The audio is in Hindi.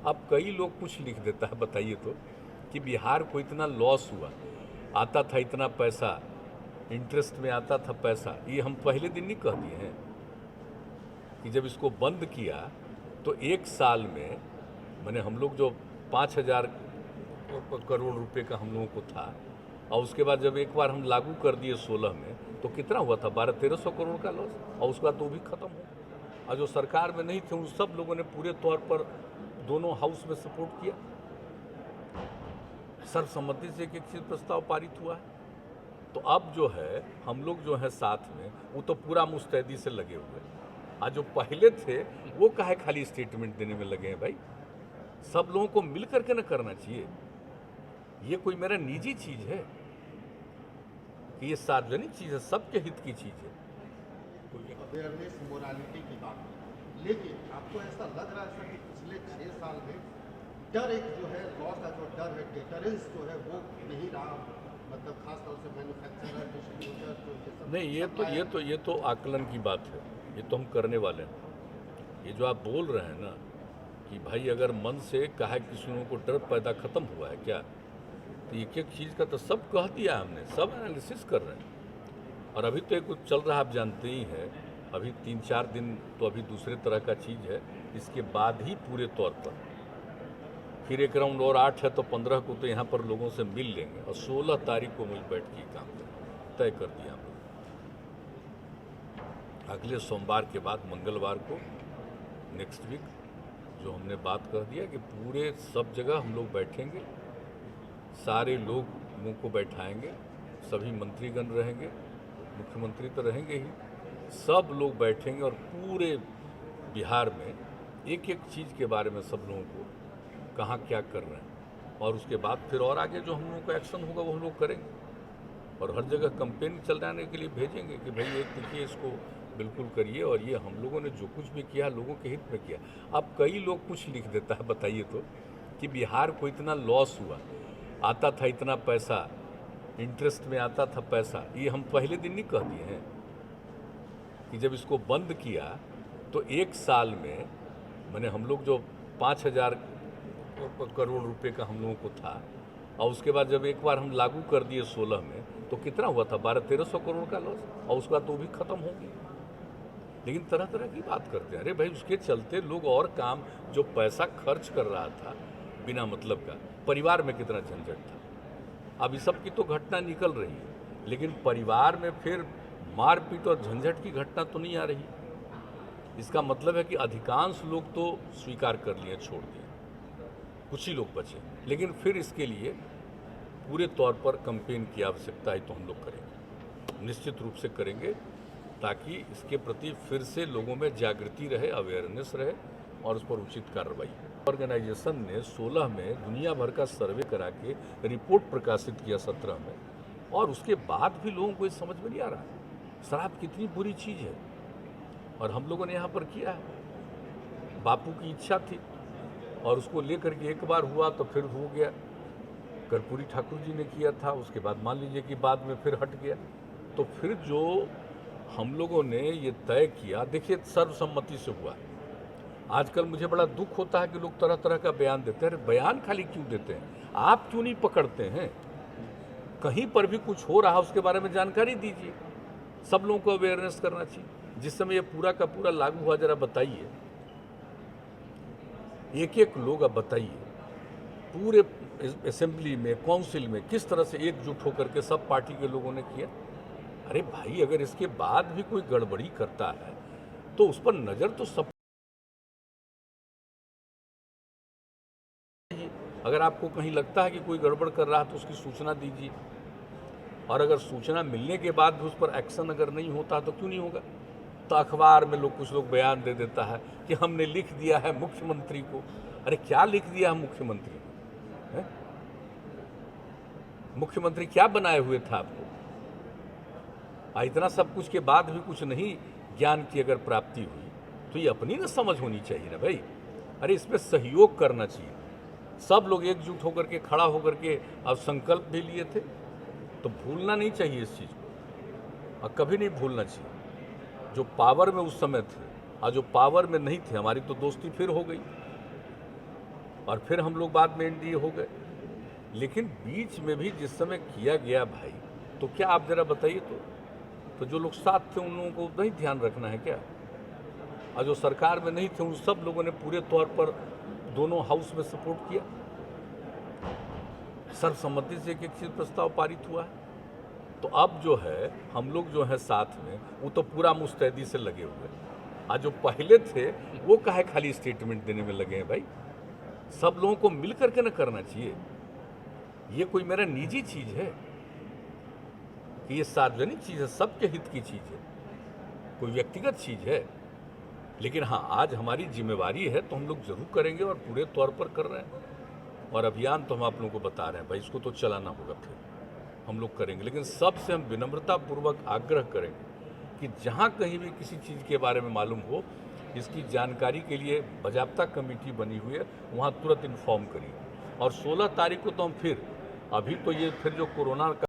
अब कई लोग कुछ लिख देता है, बताइए तो, कि बिहार को इतना लॉस हुआ, आता था इतना पैसा, इंटरेस्ट में आता था पैसा। ये हम पहले दिन नहीं कह दिए हैं कि जब इसको बंद किया तो एक साल में मैंने हम लोग जो 5,000 करोड़ रुपए का हम लोगों को था, और उसके बाद जब एक बार हम लागू कर दिए 16 में, तो कितना हुआ था? 1200-1300 करोड़ का लॉस, और उसके बाद तो भी खत्म हो। और जो सरकार में नहीं थे उन सब लोगों ने पूरे तौर पर दोनों हाउस में सपोर्ट किया, सर्वसम्मति से एक एक चीज प्रस्ताव पारित हुआ है। तो अब जो है हम लोग जो है साथ में, वो तो पूरा मुस्तैदी से लगे हुए हैं। आज जो पहले थे वो काहे खाली स्टेटमेंट देने में लगे हैं भाई? सब लोगों को मिल करके ना करना चाहिए। ये कोई मेरा निजी चीज है कि ये सार्वजनिक चीज है, सबके हित की चीज है। अवेयरनेस मोरालिटी की बात है, लेकिन आपको ऐसा लग रहा है सर कि पिछले 6 साल में डर, एक जो है लॉस का जो डर है, डेटरेंस जो है वो नहीं रहा, मतलब खास तौर से मैन्युफैक्चरर, डिस्ट्रीब्यूटर जो ये सब नहीं, ये तो आकलन की बात है, ये तो हम करने वाले हैं। ये जो आप बोल रहे हैं ना कि भाई अगर मन से कहा किसी लोगों को डर पैदा खत्म हुआ है क्या, तो एक एक चीज़ का तो सब कह दिया हमने, सब एनालिसिस कर रहे हैं। और अभी तो एक कुछ चल रहा है, आप जानते ही हैं, अभी 3-4 दिन तो अभी दूसरे तरह का चीज़ है, इसके बाद ही पूरे तौर पर फिर एक राउंड और 8 है, तो 15 को तो यहाँ पर लोगों से मिल लेंगे, और 16 तारीख को मिल बैठ के काम तय कर दिया हम लोग। अगले सोमवार के बाद मंगलवार को नेक्स्ट वीक जो हमने बात कर दिया कि पूरे सब जगह हम लोग बैठेंगे, सारे लोगों को बैठाएंगे, सभी मंत्रीगण रहेंगे, मुख्यमंत्री तो रहेंगे ही, सब लोग बैठेंगे और पूरे बिहार में एक एक चीज़ के बारे में सब लोगों को कहाँ क्या कर रहे हैं, और उसके बाद फिर और आगे जो हम लोगों का एक्शन होगा वो हम लोग करेंगे। और हर जगह कंपेन चलाने के लिए भेजेंगे कि भाई एक देखिए इसको बिल्कुल करिए, और ये हम लोगों ने जो कुछ भी किया लोगों के हित में किया। अब कई लोग कुछ लिख देता है, बताइए तो, कि बिहार को इतना लॉस हुआ, आता था इतना पैसा, इंटरेस्ट में आता था पैसा। ये हम पहले दिन नहीं कह दिए हैं कि जब इसको बंद किया तो एक साल में मैंने हम लोग जो 5,000 करोड़ रुपए का हम लोगों को था, और उसके बाद जब एक बार हम लागू कर दिए 16 में, तो कितना हुआ था? 1200-1300 करोड़ का लॉस, और उसके बाद तो भी खत्म हो गया। लेकिन तरह तरह की बात करते हैं। अरे भाई उसके चलते लोग और काम, जो पैसा खर्च कर रहा था बिना मतलब का, परिवार में कितना झंझट था। अब इस सब की तो घटना निकल रही है, लेकिन परिवार में फिर मारपीट और झंझट की घटना तो नहीं आ रही। इसका मतलब है कि अधिकांश लोग तो स्वीकार कर लिए, छोड़ दिए, कुछ ही लोग बचे। लेकिन फिर इसके लिए पूरे तौर पर कंपेन की आवश्यकता है, तो हम लोग करेंगे, निश्चित रूप से करेंगे, ताकि इसके प्रति फिर से लोगों में जागृति रहे, अवेयरनेस रहे, और उस पर उचित कार्रवाई। ऑर्गेनाइजेशन ने 16 में दुनिया भर का सर्वे करा के रिपोर्ट प्रकाशित किया 17 में, और उसके बाद भी लोगों को ये समझ में नहीं आ रहा शराब कितनी बुरी चीज़ है। और हम लोगों ने यहाँ पर किया है, बापू की इच्छा थी, और उसको लेकर के एक बार हुआ तो फिर हो गया। कर्पूरी ठाकुर जी ने किया था, उसके बाद मान लीजिए कि बाद में फिर हट गया। तो फिर जो हम लोगों ने ये तय किया, देखिए सर्वसम्मति से हुआ। आजकल मुझे बड़ा दुख होता है कि लोग तरह तरह का बयान देते हैं। अरे बयान खाली क्यों देते हैं? आप क्यों नहीं पकड़ते हैं? कहीं पर भी कुछ हो रहा है उसके बारे में जानकारी दीजिए, सब लोगों को अवेयरनेस करना चाहिए। जिस समय ये पूरा का पूरा लागू हुआ, जरा बताइए, एक एक लोग अब बताइए पूरे असेंबली में, काउंसिल में किस तरह से एकजुट होकर के सब पार्टी के लोगों ने किया। अरे भाई अगर इसके बाद भी कोई गड़बड़ी करता है तो उस पर नजर तो सब, अगर आपको कहीं लगता है कि कोई गड़बड़ कर रहा है तो उसकी सूचना दीजिए, और अगर सूचना मिलने के बाद भी उस पर एक्शन अगर नहीं होता तो क्यों नहीं होगा? तो अखबार में कुछ लोग बयान दे देता है कि हमने लिख दिया है मुख्यमंत्री को। अरे क्या लिख दिया है मुख्यमंत्री को? मुख्यमंत्री क्या बनाए हुए था आपको? इतना सब कुछ के बाद भी कुछ नहीं ज्ञान की अगर प्राप्ति हुई तो ये अपनी ना समझ होनी चाहिए ना भाई। अरे इसमें सहयोग करना चाहिए, सब लोग एकजुट होकर के, खड़ा होकर के अब संकल्प भी लिए थे, तो भूलना नहीं चाहिए इस चीज़ को, और कभी नहीं भूलना चाहिए। जो पावर में उस समय थे और जो पावर में नहीं थे, हमारी तो दोस्ती फिर हो गई। और फिर हम लोग बाद में एनडीए हो गए। लेकिन बीच में भी जिस समय किया गया भाई, तो क्या आप जरा बताइए तो जो लोग साथ थे उन लोगों को नहीं ध्यान रखना है क्या? और जो सरकार में नहीं थे उन सब लोगों ने पूरे तौर पर दोनों हाउस में सपोर्ट किया। सर्वसम्मति से एक चीज प्रस्ताव पारित हुआ है। तो अब जो है हम लोग जो है साथ में, वो तो पूरा मुस्तैदी से लगे हुए हैं। आज जो पहले थे वो काहे खाली स्टेटमेंट देने में लगे हैं भाई? सब लोगों को मिल करके ना करना चाहिए। ये कोई मेरा निजी चीज है कि ये सार्वजनिक चीज है, सबके हित की चीज है, कोई व्यक्तिगत चीज है। लेकिन हाँ, आज हमारी जिम्मेवारी है तो हम लोग जरूर करेंगे और पूरे तौर पर कर रहे हैं। और अभियान तो हम आप लोगों को बता रहे हैं भाई, इसको तो चलाना होगा, फिर हम लोग करेंगे। लेकिन सबसे हम विनम्रतापूर्वक आग्रह करेंगे कि जहाँ कहीं भी किसी चीज़ के बारे में मालूम हो, इसकी जानकारी के लिए बाजाप्ता कमेटी बनी हुई है, वहाँ तुरंत इन्फॉर्म करिए। और 16 तारीख को तो हम फिर, अभी तो ये फिर जो कोरोना का